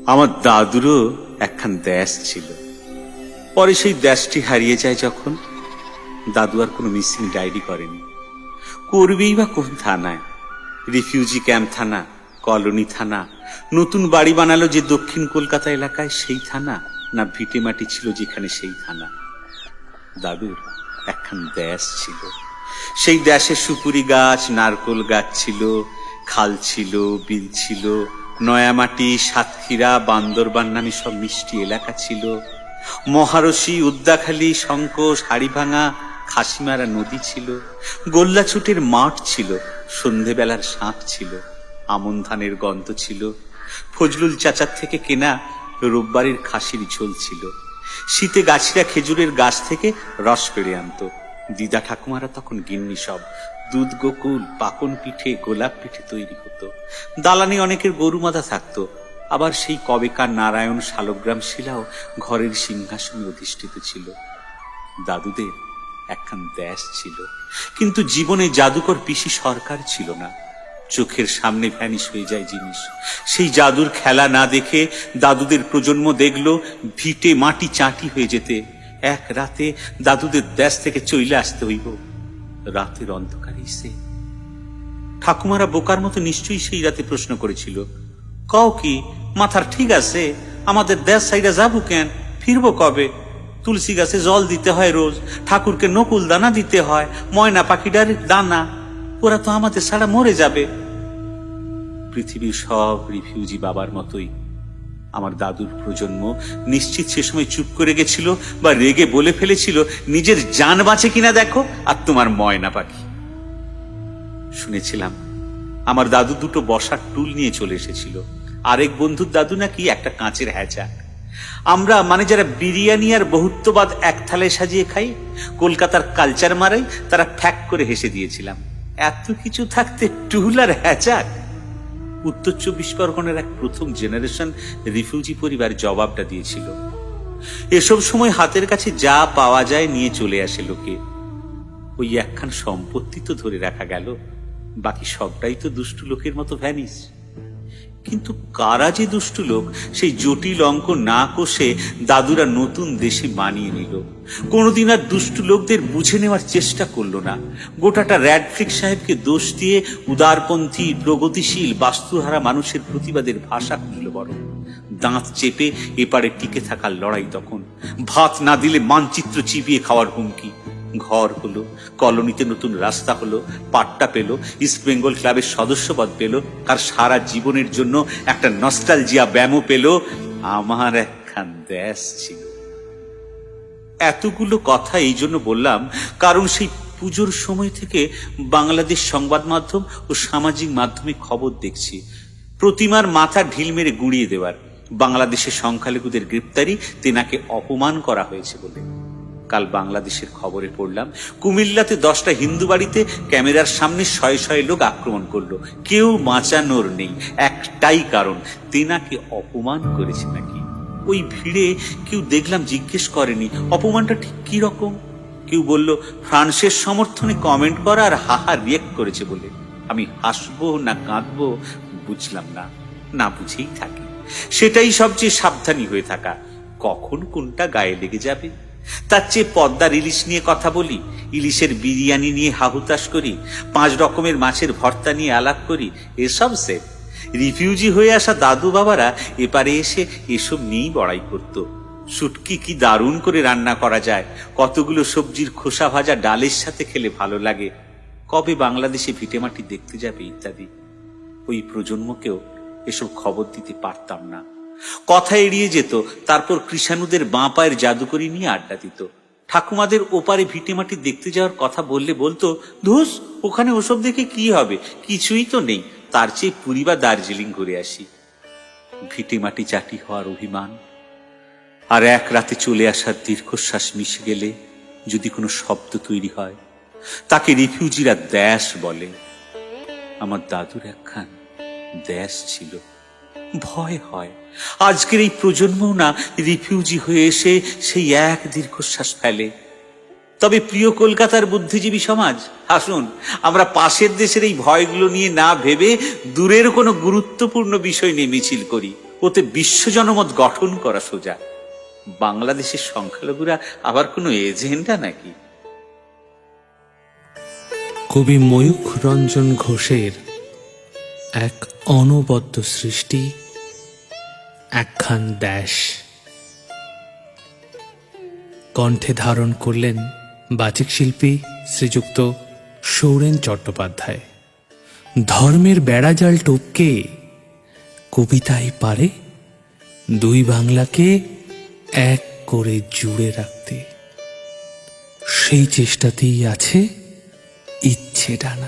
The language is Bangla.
আমার দাদুরও একখান দেশ ছিল। পরে সেই দেশটি হারিয়ে যায় যখন, দাদু আর কোনো মিসিং ডায়েরি করেনি। করবেই বা কোন থানায়? রিফিউজি ক্যাম্প থানা, কলোনি থানা, নতুন বাড়ি বানালো যে দক্ষিণ কলকাতা এলাকায় সেই থানা, না ভিটে মাটি ছিল যেখানে সেই থানা? দাদুর একখান দেশ ছিল। সেই দেশে সুপুরি গাছ, নারকোল গাছ ছিল, খাল ছিল, বিল ছিল, নয়ামাটি, সাতক্ষীরা, বান্দরবান নামে সব মিষ্টি এলাকা ছিল। মহারশি, উদ্দাখালী, শঙ্কোষ, হাড়িভাঙা, খাসিমারা নদী ছিল। গোল্লাছুটের মাঠ ছিল, সন্ধেবেলার শাঁখ ছিল, আমন ধানের গন্ধ ছিল। ফজলুল চাচার থেকে কেনা রোববারের খাসির ঝোল ছিল। শীতে গাছিরা খেজুরের গাছ থেকে রস পেড়ে আনত। দিদা ঠাকুমারা তখন গিন্নি সব। দুধ গোকুল, পাকন পিঠে, গোলাপ পিঠে তৈরি হতো। দালানে অনেকের গরু মাদা থাকতো। আবার সেই কবেকার নারায়ণ শালগ্রাম শিলাও ঘরের সিংহাসনে অধিষ্ঠিত ছিল। দাদুদের একখান দেশ ছিল, কিন্তু জীবনে জাদুকর পিসি সরকার ছিল না। চোখের সামনে ভ্যানিশ হয়ে যায় জিনিস। সেই জাদুর খেলা না দেখে দাদুদের প্রজন্ম দেখলো ভিটে মাটি চাটি হয়ে যেতে। এক রাতে দাদুদের দেশ থেকে চইলে আসতে হইব। রাতের অন্ধকারে সে ঠাকুমারা বোকার মতো নিশ্চয়ই সেই রাতে প্রশ্ন করেছিল, কও কি মাথার ঠিক আছে? আমাদের দেশ সাইডা যাবো কেন? ফিরবো কবে? তুলসী গাছে জল দিতে হয় রোজ, ঠাকুরকে নকুল দানা দিতে হয়, ময়না পাখিটার দানা। ওরা তো আমাদের ছাড়া মরে যাবে। পৃথিবীর সব রিফিউজি বাবার মতোই আমার দাদুর প্রজন্ম নিশ্চিত সে সময় চুপ করে গেছিল, বা রেগে বলে ফেলেছিল, নিজের জান বাঁচে কিনা দেখো, আর তোমার ময়না পাখি। শুনেছিলাম আমার দাদু দুটো বসার টুল নিয়ে চলে এসেছিল। আরেক বন্ধুর দাদু নাকি একটা কাঁচের হ্যাচাক। আমরা মানে যারা বিরিয়ানি আর বহুত্ববাদ এক থালায় সাজিয়ে খাই, কলকাতার কালচার মারাই, তারা ফ্যাক করে হেসে দিয়েছিলাম। এত কিছু থাকতে টুল আর হ্যাচাক? উত্তর 24 পরগনার এক প্রথম জেনারেশন রিফিউজি পরিবার জবাবটা দিয়েছিল, এসব সময় হাতের কাছে যা পাওয়া যায় নিয়ে চলে আসে লোকে। ওই একখান সম্পত্তি তো ধরে রাখা গেল, বাকি সবটাই তো দুষ্টু লোকের মতো ভ্যানিস। কিন্তু কারা যে দুষ্টু লোক সেই জটিল অঙ্ক না কষে দাদুরা নতুন দেশে মানিয়ে নিল। কোনোদিন আর দুষ্টু লোকদের বুঝে নেওয়ার চেষ্টা করলো না। গোটাটা র্যাডফ্লিক সাহেবকে দোষ দিয়ে উদারপন্থী, প্রগতিশীল, বাস্তুহারা মানুষের প্রতিবাদের ভাষা খুঁজল বড়। দাঁত চেপে এপারে টিকে থাকার লড়াই তখন। ভাত না দিলে মানচিত্র চিবিয়ে খাওয়ার হুমকি। ঘর হলো, কলোনিতে নতুন রাস্তা হলো, পাট্টা পেল, ইস্ট বেঙ্গল ক্লাবের সদস্যপদ পেল, আর সারা জীবনের জন্য একটা নস্টালজিয়া ব্যামো পেল। আমার একখান দেশ ছিল। এতগুলো কথা এই জন্য বললাম, কারণ সেই পুজোর সময় থেকে বাংলাদেশ সংবাদ মাধ্যম ও সামাজিক মাধ্যমে খবর দেখছি প্রতিমার মাথা ঢিল মেরে গুঁড়িয়ে দেওয়ার, বাংলাদেশের সংখ্যালঘুদের গ্রেপ্তারি, তেনাকে অপমান করা হয়েছে বলে। কাল বাংলাদেশের খবরে পড়লাম কুমিল্লাতে 10টা হিন্দু বাড়িতে ক্যামেরার সামনে শয়ে শয়ে লোক আক্রমণ করলো। কেউ বাঁচানোর নেই, একটাই কারণ, তেনাকে অপমান করেছে নাকি। ওই ভিড়ে কেউ দেখলাম জিজ্ঞেস করেনি অপমানটা ঠিক কি রকম। কেউ বলল ফ্রান্সের সমর্থনে কমেন্ট করা আর হাহা রিয়েক্ট করেছে বলে। আমি হাসবো না কাঁদবো বুঝলাম না, না বুঝেই থাকি। সেটাই সবচেয়ে সাবধানী হয়ে থাকা, কখন কোনটা গায়ে লেগে যাবে। তার চেয়ে পদ্মার ইলিশ নিয়ে কথা বলি, ইলিশের বিরিয়ানি নিয়ে হাহুতাশ করি, 5 রকমের মাছের ভর্তা নিয়ে আলাপ করি, এসব সেট। রিফিউজি হয়ে আসা দাদু বাবারা এপারে এসে এসব নিয়েই বড়াই করত। শুটকি কি দারুণ করে রান্না করা যায়, কতগুলো সবজির খোসা ভাজা ডালের সাথে খেলে ভালো লাগে, কবে বাংলাদেশে ভিটেমাটি দেখতে যাবে ইত্যাদি। ওই প্রজন্মকেও এসব খবর দিতে পারতাম না। কথা এড়িয়ে যেত, তারপর কৃষাণুদের বাঁ পায়ের জাদুকরি নিয়ে আড্ডা দিত। ঠাকুমাদের ওপারে ভিটেমাটি দেখতে যাওয়ার কথা বললে বলতো, ধুস ওখানে ওসব দেখে কি হবে, কিছুই তো নেই, তার চেয়ে পুরী বা দার্জিলিং ঘুরে আসি। ভিটেমাটি চাটি হওয়ার অভিমান আর এক রাতে চলে আসার দীর্ঘশ্বাস মিশে গেলে যদি কোনো শব্দ তৈরি হয়, তাকে রিফিউজিরা দেশ বলে। আমার দাদুর একখান দেশ ছিল। ভয় হয় আজকের এই প্রজন্মও না রিফিউজি হয়ে এসে সেই এক দীর্ঘশ্বাস ফেলে। তবে প্রিয় কলকাতার বুদ্ধিজীবী সমাজ, আসুন আমরা পাশের দেশের এই ভয়গুলো নিয়ে না ভেবে দূরের কোনো গুরুত্বপূর্ণ বিষয় নিয়ে মিছিল করি। ওতে বিশ্বজনমত গঠন করা সোজা। বাংলাদেশের সংখ্যালঘুরা আবার কোনো এজেন্ডা নাকি? কবি ময়ূখ রঞ্জন ঘোষের এক অনবদ্য সৃষ্টি একখান দেশ কণ্ঠে ধারণ করলেন বাচিক শিল্পী শ্রীযুক্ত সৌরেন চট্টোপাধ্যায়। ধর্মের বেড়াজাল টপকে কবিতাই পারে দুই বাংলাকে এক করে জুড়ে রাখতে। সেই চেষ্টাতেই আছে ইচ্ছে ডানা।